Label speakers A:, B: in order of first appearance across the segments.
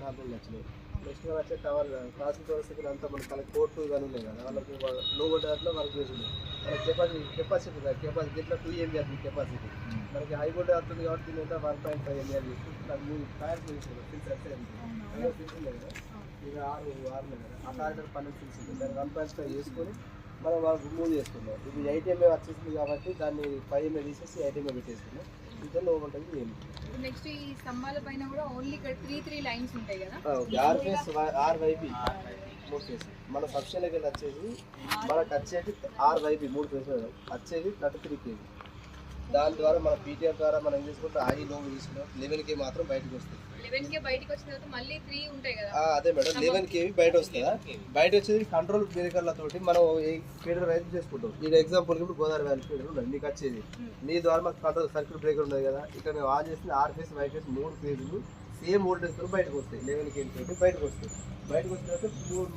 A: Complaint వచ్చినాయి. Next వచ్చే tower crossing towers దగ్గర అంతా మన కలెక్ట్ కోర్టు కానీ ఉన్నాయి కదా, వాళ్ళకి లో వోల్టేజ్లో వర్క్ చేసింది. మనకి కెపాసిటీ ఇట్లా 2 MB అది కెపాసిటీ. మనకి హై వోల్టేజ్ వస్తుంది కాబట్టి దీని 1.5 MB అది నాకు 3 ప్యాడ్స్ వేసాను. ఫిల్స్ ఫిల్స్ ఉన్నాయి కదా, ఇది 6 కదా, ఆ కారిడార్ 12 ఫిల్స్ ఉంది. దాన్ని 1.5 వేసుకొని మనం వాళ్ళకి మూవ్ చేసుకున్నాం. ఇది 8 MB వచ్చేసింది కాబట్టి దాన్ని 5 MB తీసేసి 8 MB పెట్టేసుకున్నాం. ఇదే లో వోల్టేజ్ ఏమి.
B: నెక్స్ట్ ఈ స్తంభాల పైన కూడా ఓన్లీ ఇక్కడ 3 లైన్స్ ఉంటాయి కదా,
A: RYB 3 ఫేస్. మన సబ్స్టేషన్కి వెళ్ళి వచ్చేది మనకు వచ్చేది RYB 3 ఫేస్ వచ్చేది 33 kV. దాని ద్వారా మన పీటీఆర్ ద్వారా మనం ఏం చేసుకుంటే హై లో తీసుకున్నాం. 11 kV మాత్రం బయటకు వస్తుంది.
B: 11 kV బయటకు వచ్చిన తర్వాత మళ్ళీ 3 ఉంటాయి కదా.
A: అదే మేడం, 11 kV బయట వస్తుందా, బయట వచ్చేది కంట్రోల్ బ్రేకర్లతోటి మనం ఫీడర్ రైజ్ చేసుకుంటాం. ఈ ఎగ్జాంపుల్ ఇప్పుడు గోదావరి వ్యాలీ ఫీడర్ ఉన్నది మీకు వచ్చేది, మీ ద్వారా మాకు కంట్రోల్ సర్క్యూట్ బ్రేకర్ ఉన్నది కదా, ఇక్కడ మేము ఆన్ చేసిన 6 ఫేస్ 5 ఫేస్ 3 ఫేజ్లు సేమ్ వోల్టేజ్ తో బయటకు వస్తాయి. 11 kV తోటి బయటకు వస్తాయి. బయటకు వచ్చిన తర్వాత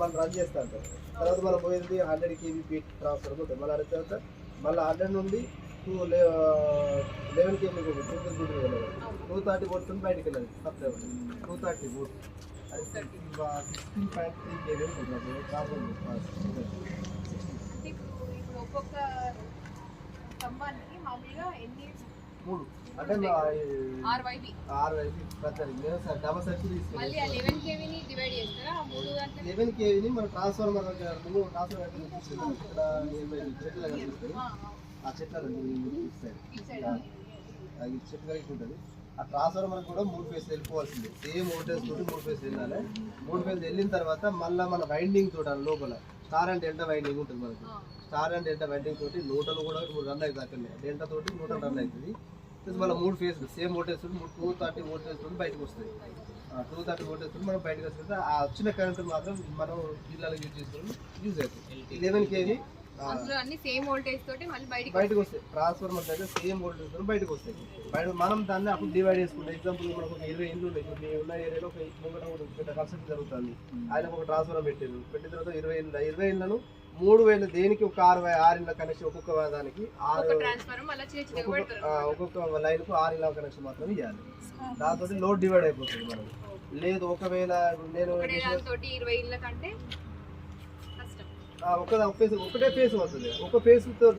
A: మనం రన్ చేస్తా ఉంటాం. తర్వాత మనం పోయింది 100 kV బీట్ ట్రాన్స్ఫర్ ఉంటుంది. మళ్ళీ అడిగిన తర్వాత మళ్ళీ 100 నుండి 11 kV 230 volts బయటకు వెళ్ళాలి. సప్లై 230 volts అది 16.3 kV ఉంటుంది.
B: ఇప్పుడు ఒక్కొక్క స్తంభానికి మామూలుగా ఎన్ని
A: 3 అంటే
B: RYB
A: డబల్ సర్కిల్ తీసుకున్నాం.
B: మళ్ళీ 11 kV ని డివైడ్ చేస్తారా 3 అంటే
A: 11 kV ని మన ట్రాన్స్ఫార్మర్ ఇక్కడ చెట్లు కనిపిస్తుంది. ఆ చెట్ల చెట్టు కలిగి ఉంటుంది. ఆ ట్రాన్స్ఫార్మర్ కూడా 3 ఫేస్ వెళ్ళిపోవాల్సిందే. సేమ్ వోల్టేజ్ తోటి 3 ఫేస్ వెళ్ళాలి. 3 ఫేస్ వెళ్ళిన తర్వాత మళ్ళీ మన వైండింగ్ తోటి లోపల స్టార్ అండ్ డెల్టా వైండింగ్ ఉంటుంది మనకి. స్టార్ అండ్ డెల్టా వైండింగ్ తోటి నూటలు కూడా రన్ అవుతుంది. అక్కడ డెల్టా తోటి నూటలు రన్ అవుతుంది. మళ్ళీ 3 ఫేస్ సేమ్ వోల్టేజ్ తోటి 230 వోల్టేజ్ తోటి బయటకు వస్తుంది. 230 వోల్టేజ్ తోటి మనం బయటకు వస్తుంది. ఆ వచ్చిన కరెంట్ మాత్రం మనం జిల్లాలో యూజ్ చేసుకుని యూజ్ అవుతుంది. 11 kV
B: అందులో అన్ని సేమ్ వోల్టేజ్ తోటి మళ్ళీ
A: బయటకు వస్తాయి. ట్రాన్స్ఫార్మర్ అయితే సేమ్ వోల్టేజ్ తో బయటకు వస్తాయి. మనం దాన్ని అప్పుడు డివైడ్ చేసుకుంటాం. ఎగ్జాంపుల్ మనకు ఒక 20 ఇండ్లు ఉన్నాయి. మీ ఉన్న ఏరియాలో ఒక ముంగట కన్స్ట్రక్షన్ జరుగుతుంది. ఆయనకు ఒక ట్రాన్స్ఫార్మర్ పెట్టిన తర్వాత 20 ఇళ్లను 3000 దేనికి ఒక 6 ఇళ్ళ కనెక్షన్. ఒక్కొక్క దానికి ఒక్కొక్క లైన్ కు 6 ఇళ్ళ కనెక్షన్ మాత్రం ఇవ్వాలి. దాంతో లోడ్ డివైడ్ అయిపోతుంది మనకు. లేదు ఒకవేళ నేను
B: ఒకటే ఫేస్
A: ఒకటే ఫేస్ వస్తుంది. ఒక ఫేస్ తో